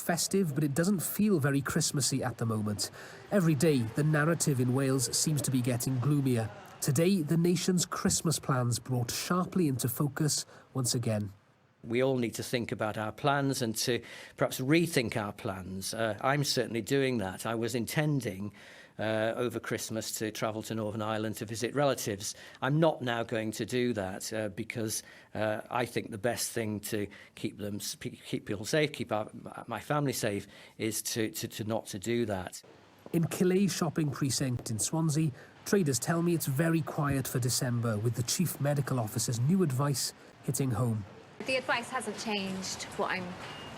festive, but it doesn't feel very Christmassy at the moment. Every day, the narrative in Wales seems to be getting gloomier. Today, the nation's Christmas plans brought sharply into focus once again. We all need to think about our plans and to perhaps rethink our plans. I'm certainly doing that. I was intending over Christmas to travel to Northern Ireland to visit relatives. I'm not now going to do that because I think the best thing to keep people safe, keep my family safe, is to not to do that. In Killay shopping precinct in Swansea, traders tell me it's very quiet for December, with the Chief Medical Officer's new advice hitting home. The advice hasn't changed what I'm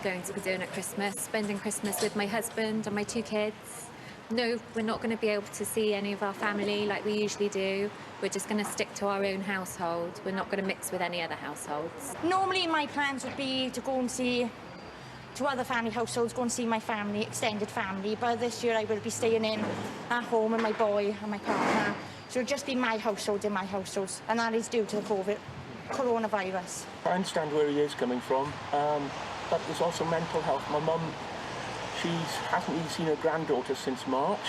going to be doing at Christmas, spending Christmas with my husband and my 2 kids. No, we're not going to be able to see any of our family like we usually do. We're just going to stick to our own household. We're not going to mix with any other households. Normally my plans would be to go and see to other family households, go and see my family, extended family, but this year I will be staying in at home with my boy and my partner. So it'll just be my household in my households, and that is due to the coronavirus. I understand where he is coming from, but there's also mental health. My mum, she hasn't really seen her granddaughter since March,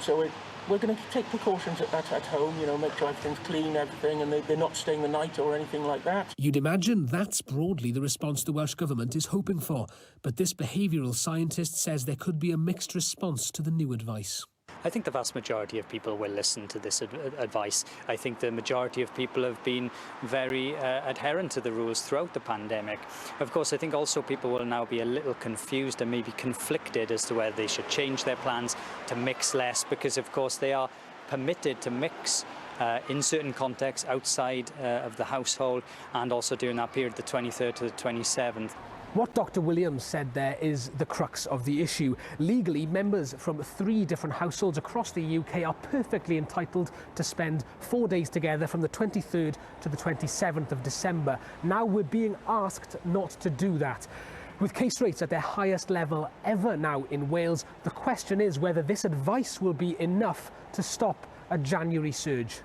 so we're going to take precautions at home, you know, make sure everything's clean, everything, and they're not staying the night or anything like that. You'd imagine that's broadly the response the Welsh Government is hoping for, but this behavioural scientist says there could be a mixed response to the new advice. I think the vast majority of people will listen to this advice. I think the majority of people have been very adherent to the rules throughout the pandemic. Of course, I think also people will now be a little confused and maybe conflicted as to whether they should change their plans to mix less, because of course they are permitted to mix in certain contexts outside of the household, and also during that period, the 23rd to the 27th. What Dr. Williams said there is the crux of the issue. Legally, members from 3 different households across the UK are perfectly entitled to spend 4 days together from the 23rd to the 27th of December. Now we're being asked not to do that. With case rates at their highest level ever now in Wales, the question is whether this advice will be enough to stop a January surge.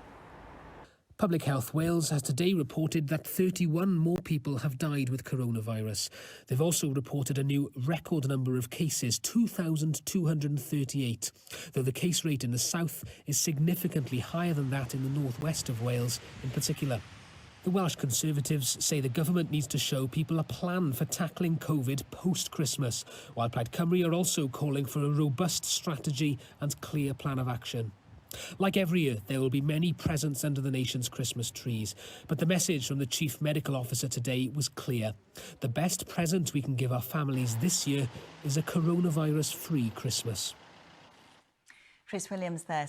Public Health Wales has today reported that 31 more people have died with coronavirus. They've also reported a new record number of cases, 2,238, though the case rate in the south is significantly higher than that in the northwest of Wales in particular. The Welsh Conservatives say the government needs to show people a plan for tackling COVID post-Christmas, while Plaid Cymru are also calling for a robust strategy and clear plan of action. Like every year, there will be many presents under the nation's Christmas trees, but the message from the Chief Medical Officer today was clear. The best present we can give our families this year is a coronavirus-free Christmas. Chris Williams there.